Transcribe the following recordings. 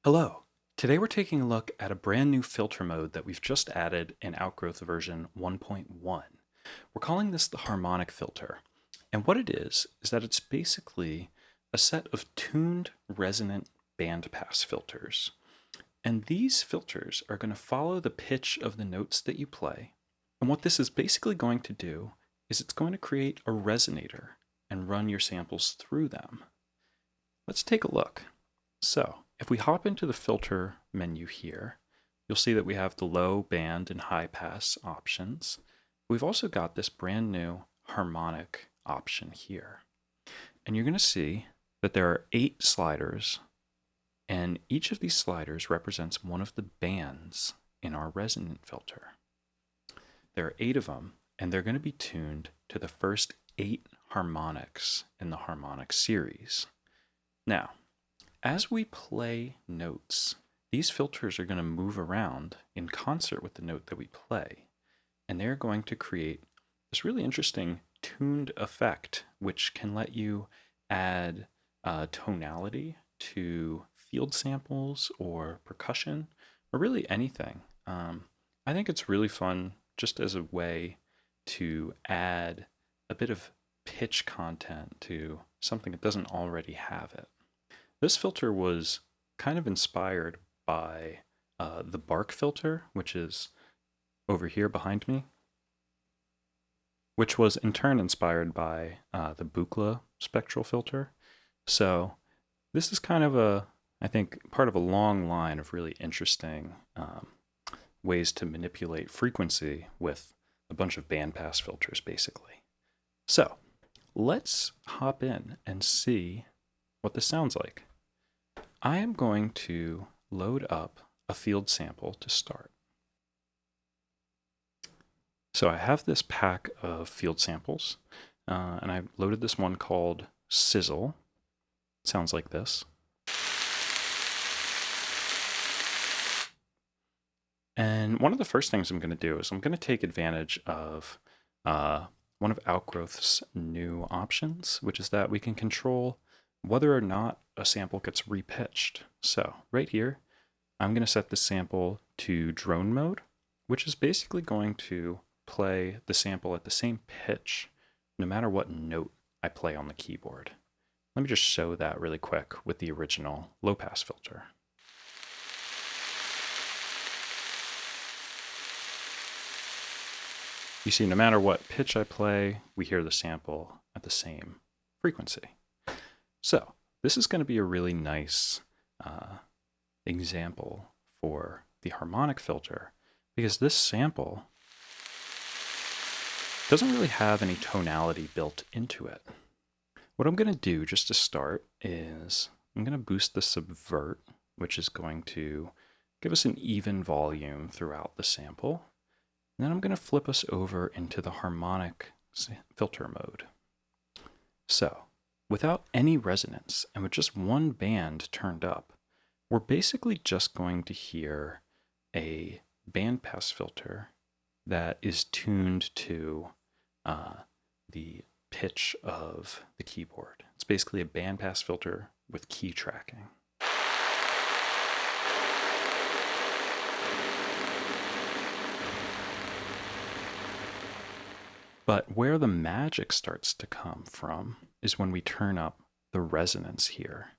Hello. Today we're taking a look at a brand new filter mode that we've just added in Outgrowth version 1.1. We're calling this the Harmonic Filter. And what it is that it's basically a set of tuned resonant bandpass filters. And these filters are going to follow the pitch of the notes that you play. And what this is basically going to do is it's going to create a resonator and run your samples through them. Let's take a look. So, if we hop into the filter menu here, you'll see that we have the low band and high pass options. We've also got this brand new harmonic option here. And you're going to see that there are 8 sliders, and each of these sliders represents one of the bands in our resonant filter. There are 8 of them, and they're going to be tuned to the first 8 harmonics in the harmonic series. Now, as we play notes, these filters are going to move around in concert with the note that we play, and they're going to create this really interesting tuned effect, which can let you add tonality to field samples or percussion, or really anything. I think it's really fun just as a way to add a bit of pitch content to something that doesn't already have it. This filter was kind of inspired by the bark filter, which is over here behind me, which was in turn inspired by the Buchla spectral filter. So this is kind of I think, part of a long line of really interesting ways to manipulate frequency with a bunch of bandpass filters, basically. So let's hop in and see what this sounds like. I am going to load up a field sample to start. So I have this pack of field samples, and I've loaded this one called Sizzle. It sounds like this. And one of the first things I'm going to do is I'm going to take advantage of one of Outgrowth's new options, which is that we can control whether or not a sample gets repitched. So right here, I'm going to set the sample to drone mode, which is basically going to play the sample at the same pitch no matter what note I play on the keyboard. Let me just show that really quick with the original low pass filter. You see, no matter what pitch I play, we hear the sample at the same frequency. So this is going to be a really nice example for the harmonic filter, because this sample doesn't really have any tonality built into it. What I'm going to do just to start is I'm going to boost the subvert, which is going to give us an even volume throughout the sample. And then I'm going to flip us over into the harmonic filter mode. So, without any resonance and with just one band turned up, we're basically just going to hear a bandpass filter that is tuned to the pitch of the keyboard. It's basically a bandpass filter with key tracking. But where the magic starts to come from is when we turn up the resonance here.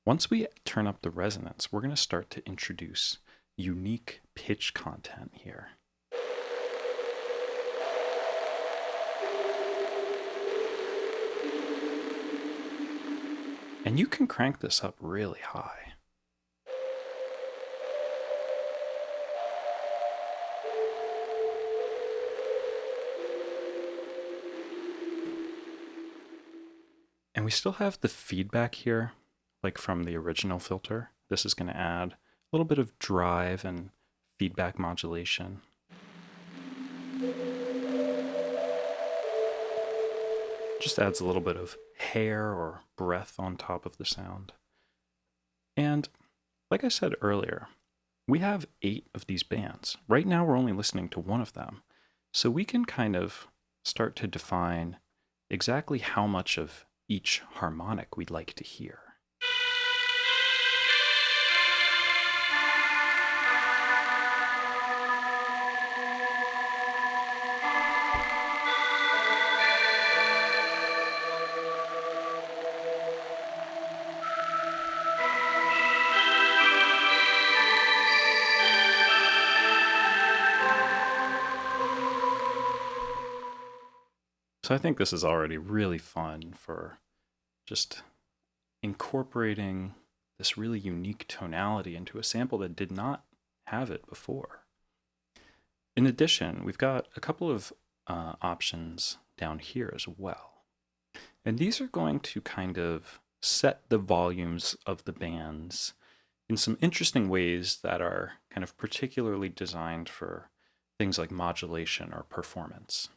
Once we turn up the resonance, we're going to start to introduce unique pitch content here. And you can crank this up really high. And we still have the feedback here, like from the original filter. This is going to add a little bit of drive and feedback modulation. Just adds a little bit of hair or breath on top of the sound. And like I said earlier, we have 8 of these bands. Right now we're only listening to one of them. So we can kind of start to define exactly how much of each harmonic we'd like to hear. So I think this is already really fun for just incorporating this really unique tonality into a sample that did not have it before. In addition, we've got a couple of options down here as well. And these are going to kind of set the volumes of the bands in some interesting ways that are kind of particularly designed for things like modulation or performance.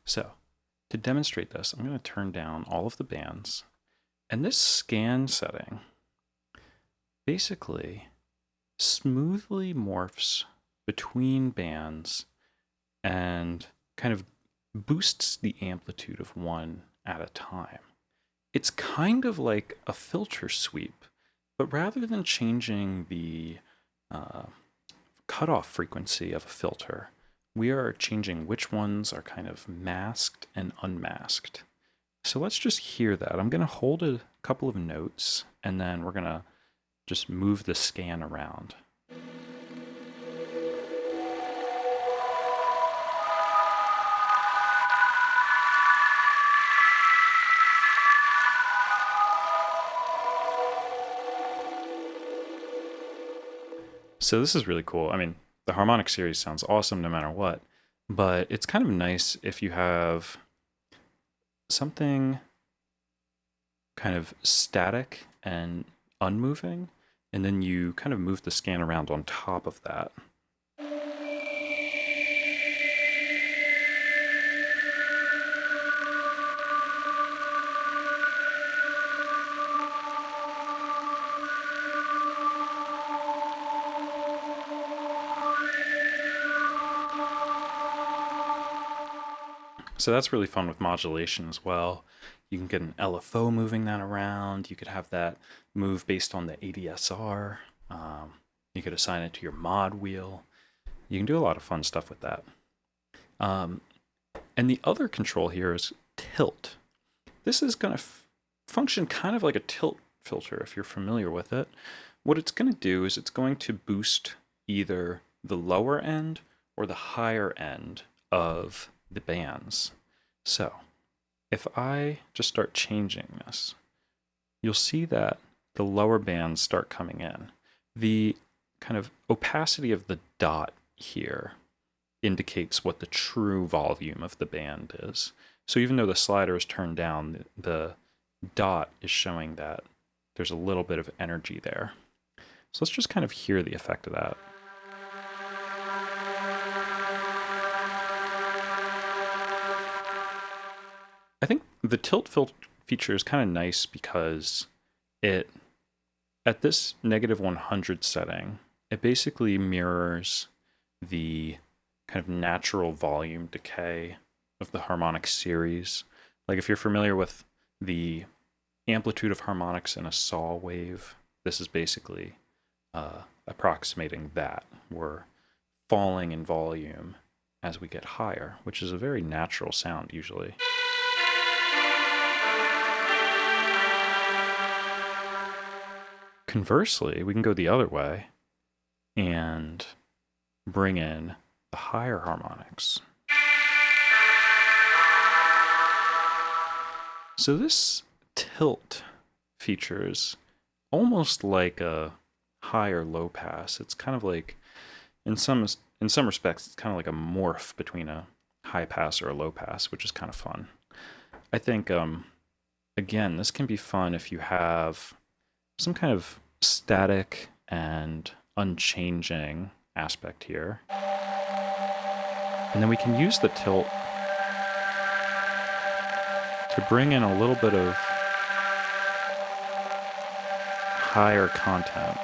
So, to demonstrate this, I'm going to turn down all of the bands. And this scan setting basically smoothly morphs between bands and kind of boosts the amplitude of one at a time. It's kind of like a filter sweep, but rather than changing the cutoff frequency of a filter, we are changing which ones are kind of masked and unmasked. So let's just hear that. I'm going to hold a couple of notes, and then we're going to just move the scan around. So this is really cool. I mean, the harmonic series sounds awesome no matter what, but it's kind of nice if you have something kind of static and unmoving, and then you kind of move the scan around on top of that. So that's really fun with modulation as well. You can get an LFO moving that around. You could have that move based on the ADSR. You could assign it to your mod wheel. You can do a lot of fun stuff with that. And the other control here is tilt. This is going to function kind of like a tilt filter if you're familiar with it. What it's going to do is it's going to boost either the lower end or the higher end of the bands. So if I just start changing this, you'll see that the lower bands start coming in. The kind of opacity of the dot here indicates what the true volume of the band is. So even though the slider is turned down, the dot is showing that there's a little bit of energy there. So let's just kind of hear the effect of that. I think the tilt filter feature is kind of nice because it, at this -100 setting, it basically mirrors the kind of natural volume decay of the harmonic series. Like if you're familiar with the amplitude of harmonics in a saw wave, this is basically approximating that. We're falling in volume as we get higher, which is a very natural sound usually. Conversely, we can go the other way and bring in the higher harmonics. So this tilt features almost like a high or low pass. It's kind of like, in some respects, it's kind of like a morph between a high pass or a low pass, which is kind of fun. I think, again, this can be fun if you have some kind of static and unchanging aspect here. And then we can use the tilt to bring in a little bit of higher content.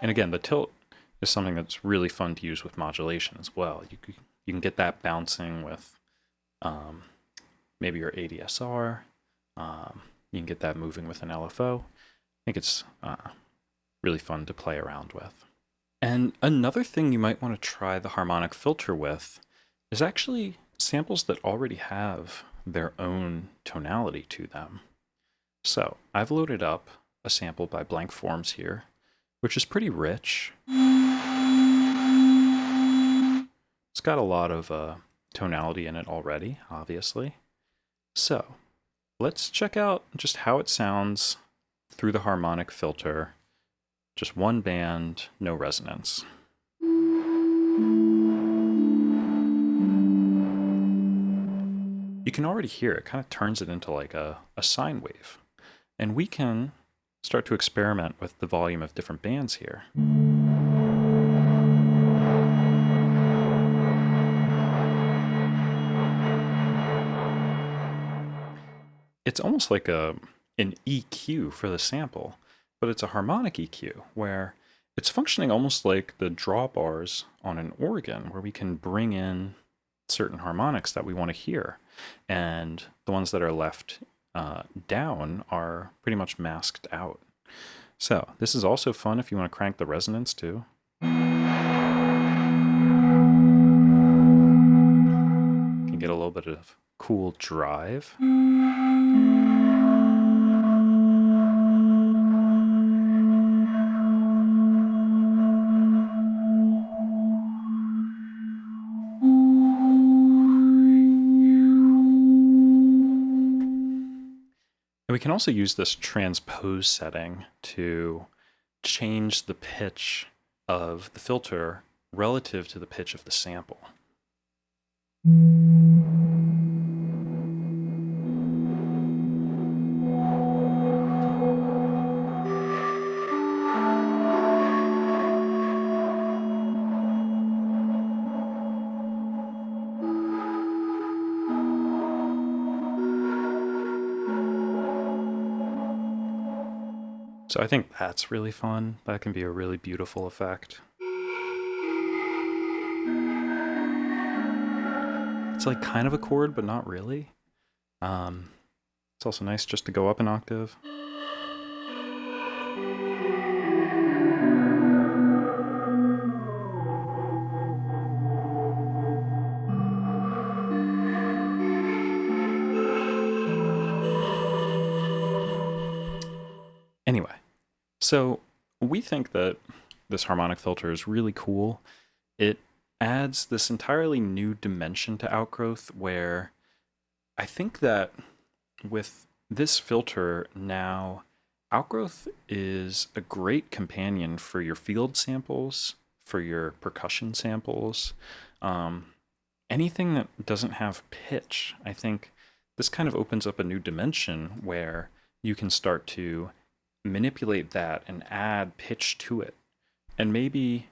And again, the tilt is something that's really fun to use with modulation as well. You can get that bouncing with maybe your ADSR. You can get that moving with an LFO. I think it's really fun to play around with. And another thing you might want to try the harmonic filter with is actually samples that already have their own tonality to them. So I've loaded up a sample by Blank Forms here, which is pretty rich. It's got a lot of tonality in it already, obviously. So let's check out just how it sounds through the harmonic filter. Just one band, no resonance. You can already hear it kind of turns it into like a sine wave. And we can start to experiment with the volume of different bands here. It's almost like an EQ for the sample, but it's a harmonic EQ where it's functioning almost like the drawbars on an organ, where we can bring in certain harmonics that we want to hear, and the ones that are left down are pretty much masked out. So this is also fun if you want to crank the resonance too. You can get a little bit of cool drive. And we can also use this transpose setting to change the pitch of the filter relative to the pitch of the sample. So I think that's really fun. That can be a really beautiful effect. It's like kind of a chord, but not really. It's also nice just to go up an octave. Anyway, so we think that this harmonic filter is really cool. It adds this entirely new dimension to Outgrowth, where I think that with this filter now, Outgrowth is a great companion for your field samples, for your percussion samples, anything that doesn't have pitch. I think this kind of opens up a new dimension where you can start to manipulate that and add pitch to it. And maybe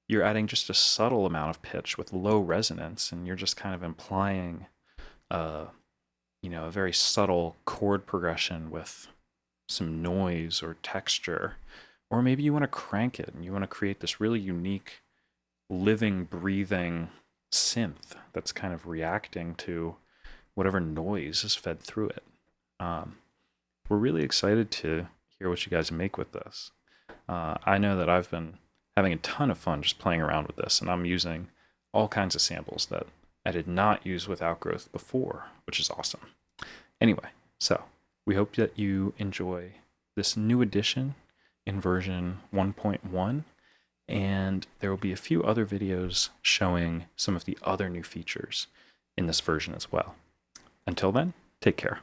you're adding just a subtle amount of pitch with low resonance, and you're just kind of implying a very subtle chord progression with some noise or texture. Or maybe you want to crank it and you want to create this really unique living, breathing synth that's kind of reacting to whatever noise is fed through it. We're really excited to hear what you guys make with this. I know that I've been having a ton of fun just playing around with this, and I'm using all kinds of samples that I did not use with Outgrowth before, which is awesome. Anyway, so we hope that you enjoy this new edition in version 1.1, and there will be a few other videos showing some of the other new features in this version as well. Until then, take care.